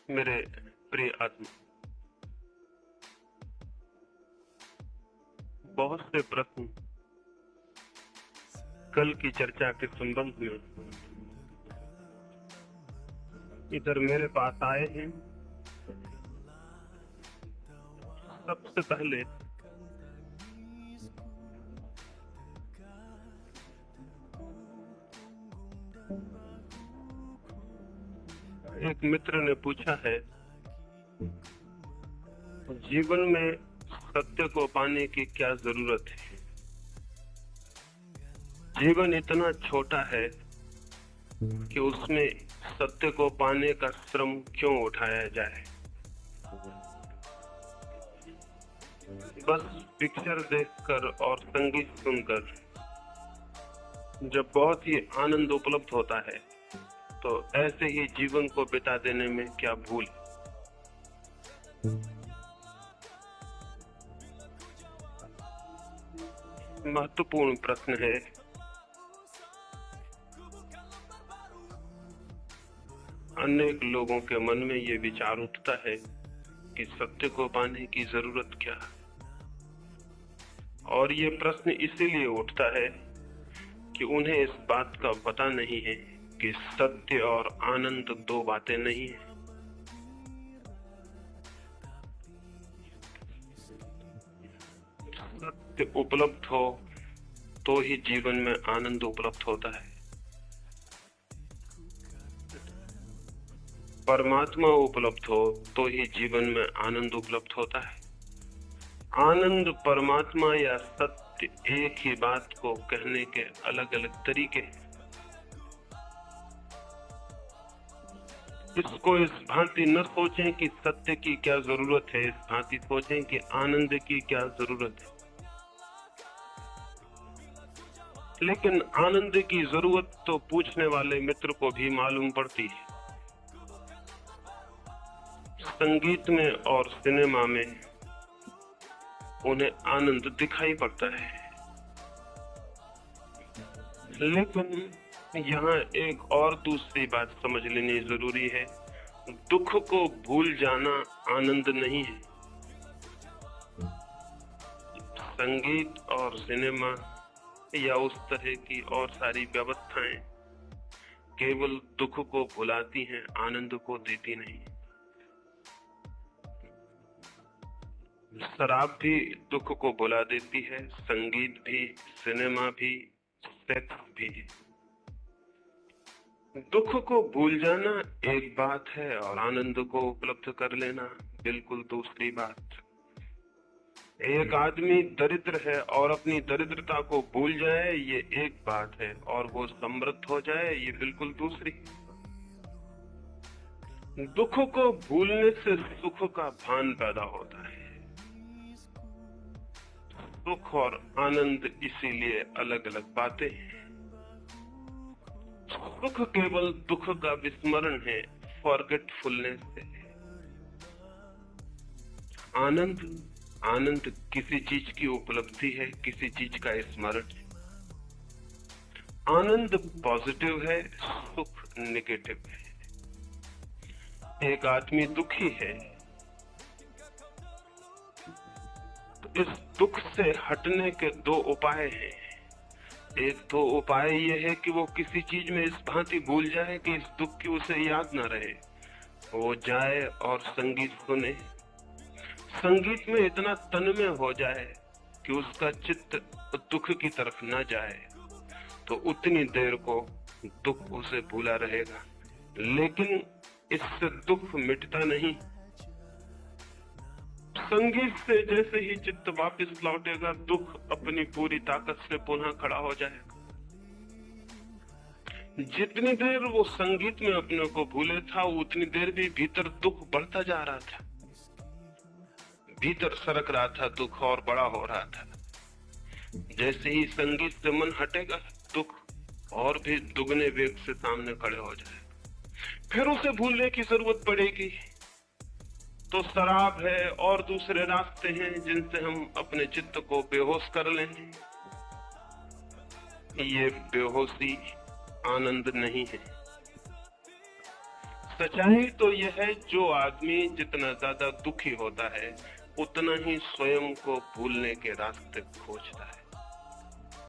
मेरे प्रिय आत्मा, बहुत से प्रश्न कल की चर्चा के संबंध में इधर मेरे पास आए हैं। सबसे पहले एक मित्र ने पूछा है, जीवन में सत्य को पाने की क्या जरूरत है? जीवन इतना छोटा है कि उसमें सत्य को पाने का श्रम क्यों उठाया जाए? बस पिक्चर देखकर और संगीत सुनकर जब बहुत ही आनंद उपलब्ध होता है, तो ऐसे ही जीवन को बिता देने में क्या भूल? महत्वपूर्ण प्रश्न है। अनेक लोगों के मन में ये विचार उठता है कि सत्य को पाने की जरूरत क्या है, और ये प्रश्न इसीलिए उठता है कि उन्हें इस बात का पता नहीं है कि सत्य और आनंद दो बातें नहीं है। सत्य उपलब्ध हो तो ही जीवन में आनंद उपलब्ध होता है। परमात्मा उपलब्ध हो तो ही जीवन में आनंद उपलब्ध होता है। आनंद, परमात्मा या सत्य एक ही बात को कहने के अलग अलग तरीके हैं। इसको इस भांति न सोचें कि सत्य की क्या जरूरत है, इस भांति सोचें कि आनंद की क्या जरूरत है। लेकिन आनंद की जरूरत तो पूछने वाले मित्र को भी मालूम पड़ती है। संगीत में और सिनेमा में उन्हें आनंद दिखाई पड़ता है, लेकिन यहाँ एक और दूसरी बात समझ लेनी जरूरी है। दुख को भूल जाना आनंद नहीं है। संगीत और सिनेमा या उस तरह की और सारी व्यवस्थाएं केवल दुख को भुलाती हैं, आनंद को देती नहीं। शराब भी दुख को भुला देती है, संगीत भी, सिनेमा भी, सेक्स भी। दुख को भूल जाना एक बात है और आनंद को उपलब्ध कर लेना बिल्कुल दूसरी बात। एक आदमी दरिद्र है और अपनी दरिद्रता को भूल जाए, ये एक बात है, और वो समृद्ध हो जाए, ये बिल्कुल दूसरी। दुख को भूलने से सुख का भान पैदा होता है। सुख और आनंद इसीलिए अलग अलग बातें हैं। सुख केवल दुख का विस्मरण है, फॉरगेटफुलनेस है। आनंद, आनंद किसी चीज की उपलब्धि है, किसी चीज का स्मरण है। आनंद पॉजिटिव है, सुख नेगेटिव है। एक आदमी दुखी है तो इस दुख से हटने के दो उपाय हैं। एक तो उपाय यह है कि वो किसी चीज में इस भांति भूल जाए कि इस दुख की उसे याद न रहे। वो जाए और संगीत सुने, संगीत में इतना तन्मय हो जाए कि उसका चित्त दुख की तरफ न जाए, तो उतनी देर को दुख उसे भूला रहेगा। लेकिन इससे दुख मिटता नहीं। संगीत से जैसे ही चित्त वापस लौटेगा, दुख अपनी पूरी ताकत से पुनः खड़ा हो जाएगा। जितनी देर वो संगीत में अपने को भूले था, उतनी देर भी भीतर दुख बढ़ता जा रहा था। भीतर सरक रहा था दुख और बड़ा हो रहा था। जैसे ही संगीत से मन हटेगा, दुख और भी दुगने वेग से सामने खड़े हो जाए। फिर उसे भूलने की जरूरत पड़ेगी। तो शराब है और दूसरे रास्ते हैं जिनसे हम अपने चित्त को बेहोश कर लेंगे। ये बेहोशी आनंद नहीं है। सच्चाई तो यह है, जो आदमी जितना ज्यादा दुखी होता है उतना ही स्वयं को भूलने के रास्ते खोजता है।